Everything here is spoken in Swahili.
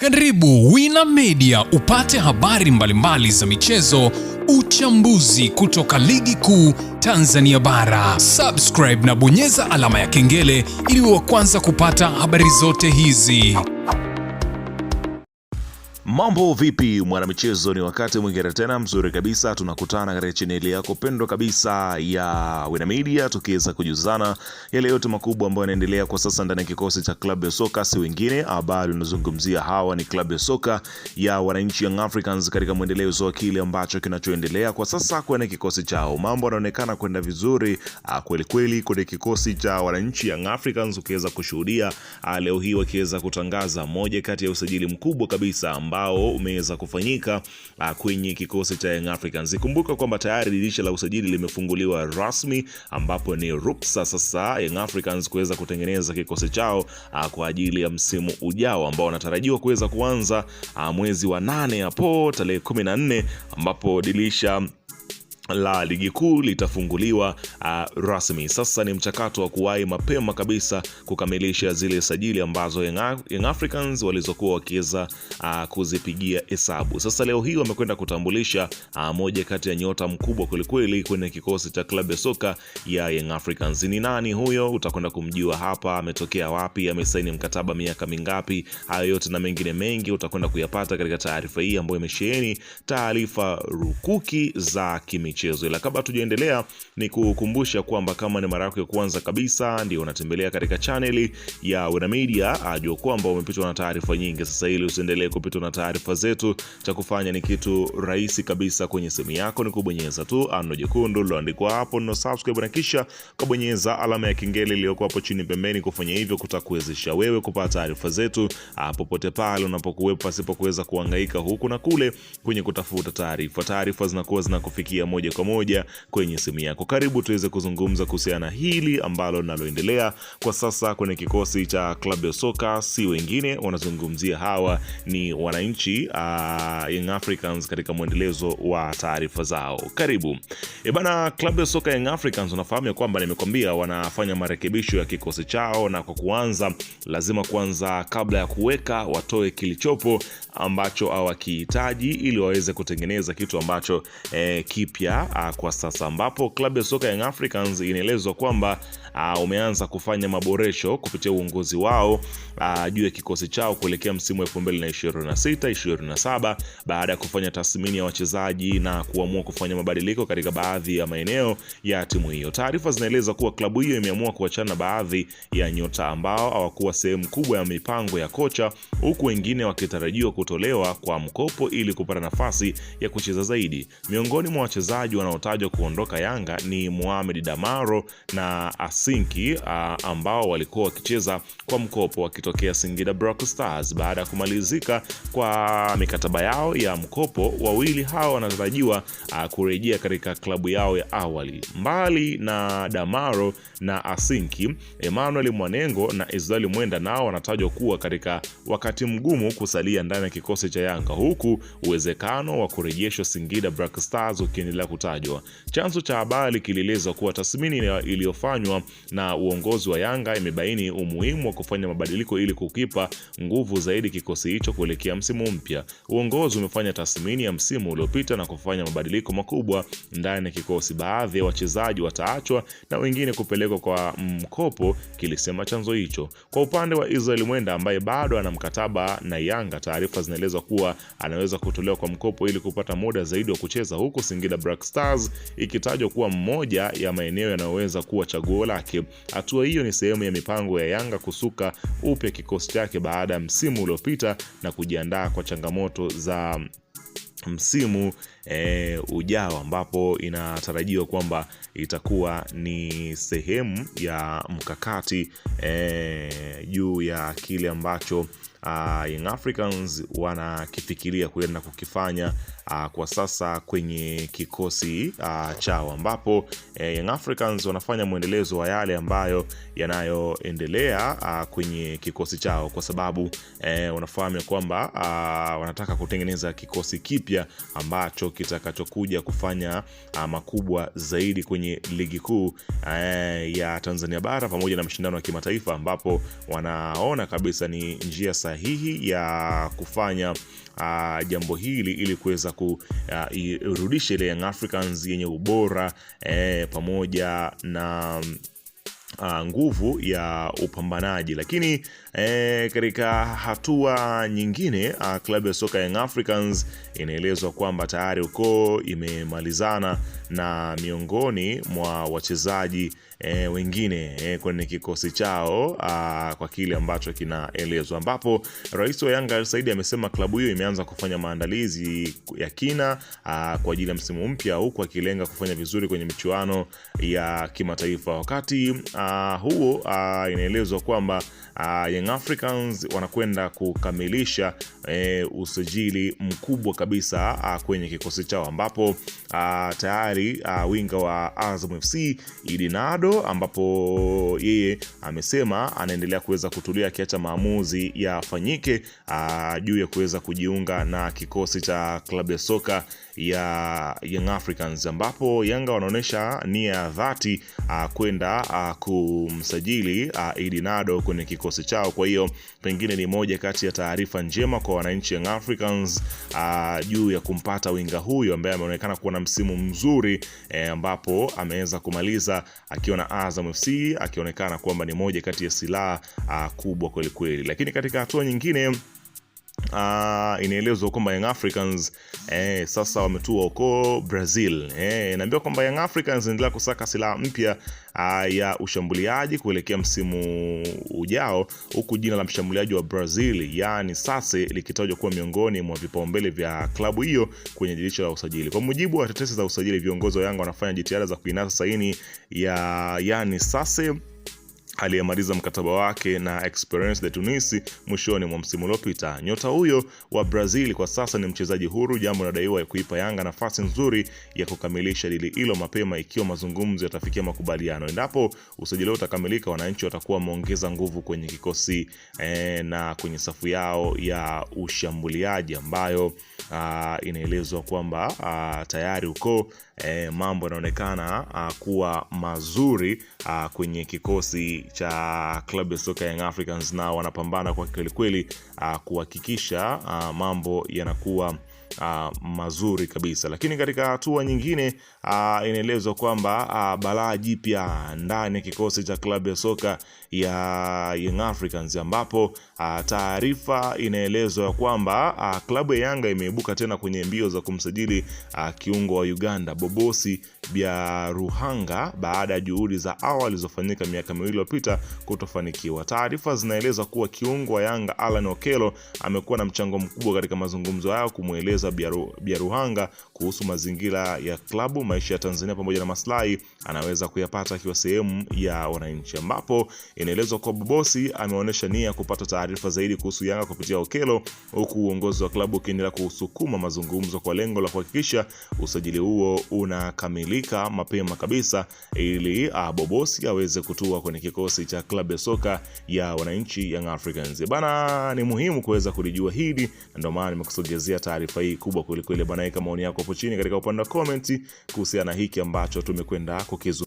Karibu Wina Media upate habari mbalimbali za michezo, uchambuzi kutoka ligi kuu Tanzania bara. Subscribe na bonyeza alama ya kengele ili uwe wa kwanza kupata habari zote hizi. Mambo vipi mwanamichezo, ni wakati mwingine tena mzuri kabisa tunakutana katika chaneli yako pendwa kabisa ya Wina Media, tukiweza kujuzana yale yote makubwa ambayo yanaendelea kwa sasa ndani ya kikosi cha klabu ya soka si wengine. Habari tunazungumzia hawa ni klabu ya soka ya wananchi Young Africans katika mwendelezo wa kile ambacho kinachoendelea kwa sasa kwenye kikosi chao. Mambo yanaonekana kwenda vizuri kweli kweli kwenye kikosi cha wananchi Young Africans, ukiweza kushuhudia leo hii wakiweza kutangaza moja kati ya usajili mkubwa kabisa ambao umeweza kufanyika kwenye kikosi cha Young Africans. Kumbuka kwamba tayari dirisha la usajili limefunguliwa rasmi, ambapo ni ruksa sasa Young Africans kuweza kutengeneza kikosi chao kwa ajili ya msimu ujao ambao wanatarajiwa kuweza kuanza mwezi wa 8 hapo tarehe 14, ambapo dirisha la ligi kuu litafunguliwa rasmi. Sasa ni mchakato wa kuwahi mapema kabisa kukamilisha zile sajili ambazo Young Africans walizokuwa wakiweza kuzipigia hesabu. Sasa leo hii wamekwenda kutambulisha moja kati ya nyota mkubwa kwelikweli kwenye kikosi cha klabu ya soka ya Young Africans. Ni nani huyo? Utakwenda kumjua hapa, ametokea wapi, amesaini mkataba miaka mingapi, hayo yote na mengine mengi utakwenda kuyapata katika taarifa hii ambayo imesheheni taarifa rukuki za michezo. Ila kabla tujaendelea, ni kukumbusha kwamba kama ni mara yako ya kwanza kabisa ndio unatembelea katika channel ya Wina Media, ajua kwamba umepitwa na taarifa nyingi. Sasa ili usiendelee kupitwa na taarifa zetu, cha kufanya ni kitu rahisi kabisa. Kwenye simu yako ni kubonyeza tu ano jekundu liloandikwa hapo no subscribe, na kisha kubonyeza alama ya kengele iliyokuwa hapo chini pembeni. Kufanya hivyo kutakuwezesha wewe kupata taarifa zetu popote pale unapokuwepo, pasipo kuweza kuhangaika huku na kule kwenye kutafuta taarifa. Taarifa zinakuwa zinakufikia moja kwa moja kwenye simu yako. Karibu tuweze kuzungumza kuhusiana hili ambalo linaloendelea kwa sasa kwenye kikosi cha klabu ya soka si wengine, wanazungumzia hawa ni wananchi Young Africans katika mwendelezo wa taarifa zao. Karibu. Bana, klabu ya soka Young Africans unafahamu kwamba nimekwambia wanafanya marekebisho ya kikosi chao, na kwa kuanza lazima kwanza kabla ya kuweka watoe kilichopo ambacho hawakihitaji ili waweze kutengeneza kitu ambacho kipya kwa sasa, ambapo klabu ya soka Young Africans inaelezwa kwamba umeanza kufanya maboresho kupitia uongozi wao juu ya kikosi chao kuelekea msimu wa 2026-27 baada ya kufanya tathmini ya wachezaji na kuamua kufanya mabadiliko katika baadhi ya maeneo ya timu hiyo. Taarifa zinaeleza kuwa klabu hiyo imeamua kuachana na baadhi ya nyota ambao hawakuwa sehemu kubwa ya mipango ya kocha, huku wengine wakitarajiwa kutolewa kwa mkopo ili kupata nafasi ya kucheza zaidi. Miongoni mwa wachezaji wanaotajwa kuondoka Yanga ni Mohamed Damaro na Asinki ambao walikuwa wakicheza kwa mkopo wakitokea Singida Black Stars. Baada ya kumalizika kwa mikataba yao ya mkopo, wawili hao wanatarajiwa kurejea katika klabu yao ya awali. Mbali na Damaro na Asinki, Emmanuel Mwanengo na Israel Mwenda nao wanatajwa kuwa katika wakati mgumu kusalia ndani ya kikosi cha Yanga, huku uwezekano wa kurejeshwa Singida Black Stars ukiendelea kutajwa. Chanzo cha habari kilieleza kuwa tathmini iliyofanywa na uongozi wa Yanga imebaini umuhimu wa kufanya mabadiliko ili kukipa nguvu zaidi kikosi hicho kuelekea msimu mpya. Uongozi umefanya tathmini ya msimu uliopita na kufanya mabadiliko makubwa ndani ya kikosi. Baadhi ya wachezaji wataachwa na wengine kupelekwa kwa mkopo, kilisema chanzo hicho. Kwa upande wa Israel Mwenda ambaye bado ana mkataba na Yanga, taarifa zinaeleza kuwa anaweza kutolewa kwa mkopo ili kupata muda zaidi wa kucheza, huku Singida Black Stars ikitajwa kuwa mmoja ya maeneo yanayoweza kuwa chaguo lake. Hatua hiyo ni sehemu ya mipango ya Yanga kusuka upya kikosi chake baada ya msimu uliopita na kujiandaa kwa changamoto za msimu ujao, ambapo inatarajiwa kwamba itakuwa ni sehemu ya mkakati juu ya kile ambacho Young Africans wanakifikiria kuenda kukifanya kwa sasa kwenye kikosi chao, ambapo Young Africans wanafanya mwendelezo wa yale ambayo yanayoendelea kwenye kikosi chao, kwa sababu unafahamu kwamba wanataka kutengeneza kikosi kipya ambacho kitakachokuja kufanya makubwa zaidi kwenye ligi kuu ya Tanzania bara pamoja na mashindano ya kimataifa, ambapo wanaona kabisa ni njia sahihi ya kufanya jambo hili ili kuweza kurudisha ile Young Africans yenye ubora pamoja na nguvu ya upambanaji. Lakini katika hatua nyingine, klabu ya soka Young Africans inaelezwa kwamba tayari uko imemalizana na miongoni mwa wachezaji wengine kwenye kikosi chao kwa kile ambacho kinaelezwa, ambapo rais wa Yanga Saidi amesema klabu hiyo imeanza kufanya maandalizi ya kina kwa ajili ya msimu mpya, huku akilenga kufanya vizuri kwenye michuano ya kimataifa. Wakati huo inaelezwa kwamba Young Africans wanakwenda kukamilisha usajili mkubwa kabisa kwenye kikosi chao, ambapo tayari winga wa Azam FC Idi Nado, ambapo yeye amesema anaendelea kuweza kutulia akiacha maamuzi yafanyike juu ya kuweza kujiunga na kikosi cha klabu ya soka ya Young Africans, ambapo Yanga wanaonesha nia ya dhati kwenda kumsajili Idi Nado kwenye kikosi chao. Kwa hiyo pengine ni moja kati ya taarifa njema kwa wananchi Young Africans juu ya kumpata winga huyo ambaye ameonekana kuwa na msimu mzuri, ambapo ameweza kumaliza akiwa na Azam FC, akionekana kwamba ni moja kati ya silaha kubwa kweli kweli. Lakini katika hatua nyingine, inaelezwa kwamba Young Africans sasa wametua huko Brazil. Inaambiwa kwamba Young Africans inaendelea kusaka silaha mpya ya ushambuliaji kuelekea msimu ujao, huku jina la mshambuliaji wa Brazil yani Sase likitajwa kuwa miongoni mwa vipaumbele vya klabu hiyo kwenye dirisha la usajili. Kwa mujibu wa tetesi za usajili, viongozi wa Yanga wanafanya jitihada za kuinasa saini ya yani Sase aliyemaliza mkataba wake na Esperance de Tunis mwishoni mwa msimu uliopita. Nyota huyo wa Brazil kwa sasa ni mchezaji huru, jambo linadaiwa kuipa Yanga nafasi nzuri ya kukamilisha dili hilo mapema ikiwa mazungumzo yatafikia makubaliano. Endapo usajili utakamilika, wananchi watakuwa wameongeza nguvu kwenye kikosi na kwenye safu yao ya ushambuliaji, ambayo inaelezwa kwamba tayari uko mambo yanaonekana kuwa mazuri kwenye kikosi cha klabu ya soka Young Africans, na wanapambana kwa kweli kweli kuhakikisha mambo yanakuwa mazuri kabisa. Lakini katika hatua nyingine, inaelezwa kwamba balaa jipya ndani ya kikosi cha klabu ya soka ya Young Africans, ambapo taarifa inaelezwa kwamba klabu ya Yanga imeibuka tena kwenye mbio za kumsajili kiungo wa Uganda Bobosi Byaruhanga baada ya juhudi za awali zilizofanyika miaka miwili iliyopita kutofanikiwa. Taarifa zinaeleza kuwa kiungo wa Yanga Alan Okello amekuwa na mchango mkubwa katika mazungumzo yao kumweleza Byaruhanga kuhusu mazingira ya klabu, maisha ya Tanzania pamoja na maslahi anaweza kuyapata akiwa sehemu ya wananchi, ambapo inaelezwa kwa Bobosi ameonyesha nia kupata taarifa zaidi kuhusu Yanga kupitia Okello, huku uongozi wa klabu ukiendelea kusukuma mazungumzo kwa lengo la kuhakikisha usajili huo unakamilika mapema kabisa ili Bobosi aweze kutua kwenye kikosi cha klabu ya soka ya wananchi Young Africans. Bana, ni muhimu kuweza kulijua hili, ndio maana nimekusogezea taarifa hii kubwa kweli kweli bana. Kama maoni yako hapo chini katika upande wa comment kuhusiana na hiki ambacho tumekwenda kukizungumzia.